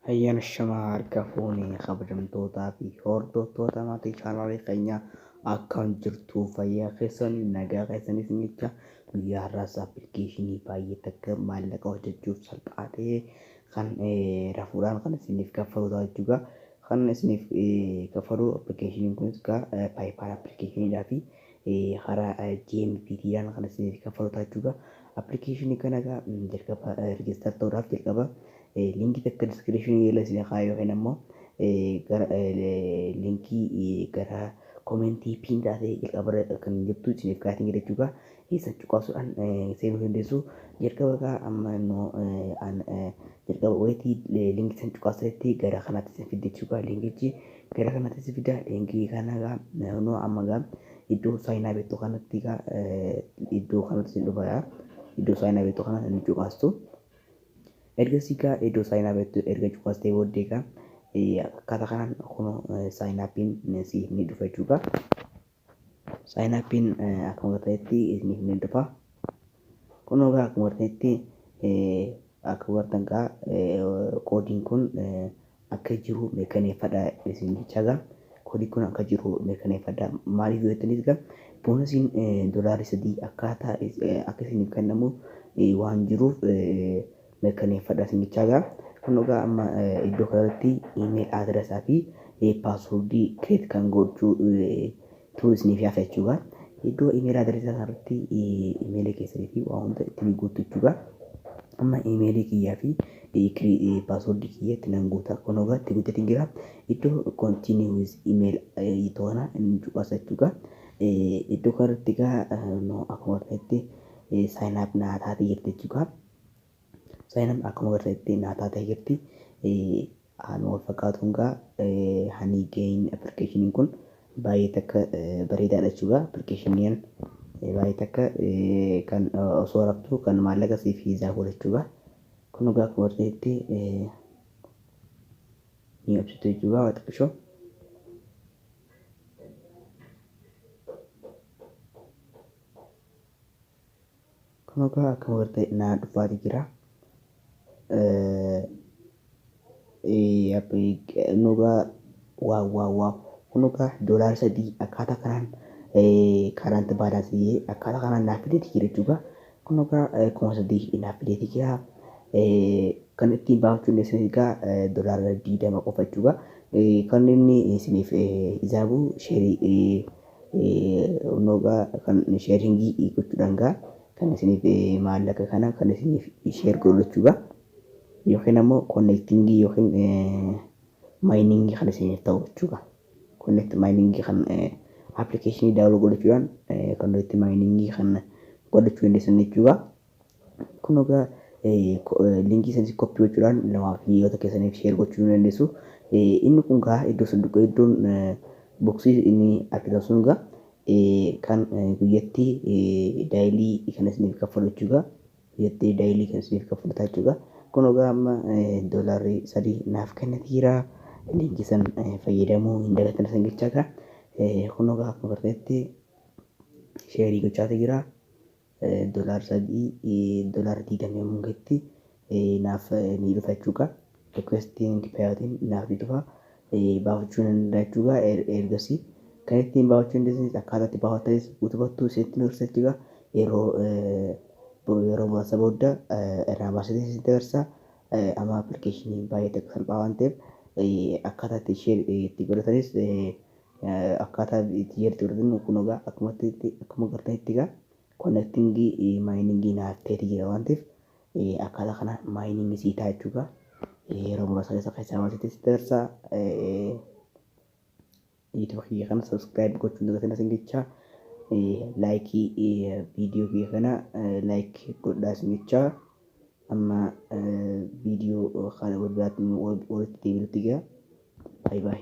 Hayyana shamaa harka fuunee kabajamtootaa fi hordoftoota maatii chaanaalii keenyaa akkam jirtu fayyaa keessanii nagaa keessanis jecha guyyaa har'aas appilikeeshinii baay'ee takka maallaqa hojjechuuf salphaa ta'e kan rafuudhaan kan isiniif kaffaluudha jechuudha. Kan isiniif kaffalu appilikeeshiniin kunis PayPal appilikeeshiniidhaa fi karaa GMPTdhaan kan isiniif kaffaluudha jechuudha. Appilikeeshinii kana jalqaba register ta'uudhaaf jalqaba linkii takka descriptionii jala isin kaa'ee yookiin ammoo linkii gara komentii piin taatee jalqaba kan jirtu isiniif kaa'atiin jechuudha. Isa cuqaasuudhaan seenuu dandeessu. Jalqaba amma jalqaba wayitii linkii san cuqaasatti gara kanaatti isin fidde jechuudha. Linkichi gara kanaatti isin fida. Linkii kana amma iddoo saayinaa beektu kanatti iddoo kanatti isin dhufa. Iddoo saayinaa beektu kana ni cuqaastu. Ergasii iddoo saayinaa beektu erga cuqaastee booddee akkaataa kanaan kun saayinaappiin siif ni dhufa jechuudha. Saayinaappiin akkuma ta'etti isiniif ni dhufa. Kun akkuma ta'etti akka hubattan koodiin kun akka jiru mirkaneeffadha isin jechaadha. Koodiin kun akka jiru mirkaneeffadha. Maaliif yoo jettanis boonasiin $3 akkaataa akka isiniif kennamu waan jiruuf mirkaneeffadha isin jechaadha. Kun amma iddoo kanatti email adresaa fi paaswordii create kan gochuu isiniif yaasa jechuudha. Iddoo email adresaa kanarratti email keessanii fi waan hunda ittiin guutu jechuudha. Amma email kiyyaa fi paaswordii kiyya itti nan guuta. Kun itti guuttatiin jira. Iddoo continue with email toona inni cuqaasa jechuudha. Iddoo kanarratti akkuma ta'etti sign up naa taatee jirti jechuudha. Sign up akkuma ta'etti naa taatee jirti. Haaluma wal fakkaatuun honey gain appilikeeshiniin kun baay'ee takka bareedaadha jechuudha. Appilikeeshiniin baay'ee takka kan osoo raftu kan maallaqa siif hiisaa godha jechuudha. Kun akkuma ta'etti ni obsitu jechuudha. Waxxishoo. Kun akkuma ta'e naa dhufaatii jira. Kun $3 akkaataa kanaan karaanti baalansii akkaataa kanaan naaf fideeti jira jechuudha. Kun $3 naaf fideeti jira. Kan ittiin baafachuu dandeessan $20 qofa jechuudha. Kan inni isiniif hizaabu sheeringii gochuudhaan kan isiniif maallaqa kana kan isiniif sheer godhu jechuudha. Yookiin ammoo konneektingii yookiin maayiningii kan isiniif ta'u jechuudha. Konneekt maayiningii kan appilikeeshinii daawwachuu godhachuudhaan konneekt maayiningii kan godhachuu dandeessan jechuudha. Kun linkii isaanii koppii gochuudhaan namaa fi hiriyoota keessaniif sheer gochuu dandeessu. Inni kun iddoo sanduuqa iddoon boksii inni argitan sun kan guyyatti daayilii kan isiniif kaffalu jechuudha. Guyyatti daayilii kan isiniif kaffalu jechuudha. Kun amma $3 naaf kennati jira. Linkii san fayyadamuu hin dagatan san jechaadha. Kun akkuma ta'etti sheerii gochaati jira. $20 yommuu ga'etti naaf ni dhufa jechuudha. Requesting payaatiin naaf ni dhufa. Baafachuu ni danda'a jechuudha. Ergasii kan ittiin baafachuu dandeessanis akkaataa itti baafattanis utubattuu isinitti dursa jechuudha. Yeroo muraasa booda irraa baasitee isinitti agarsiisa. Amma appilikeeshinii baay'ee takka salphaa waan ta'eef akkaataa itti sheer itti godhatanis akkaataa itti sheer itti godhatan kun akkuma gartanitti konneektingii maayiningii naaf ta'eeti jira waan ta'eef akkaataa kana maayiningii sii ta'a jechuudha. Yeroo muraasa keessaa baasitee isinitti agarsiisa. YouTube kiyya kana subscribe gochuun dagatina isin jecha. Laayikii viidiyoo kiyya kana laayik godhaa isin jecha. Amma viidiyoo kana walitti deebinutti jira. Bye bye.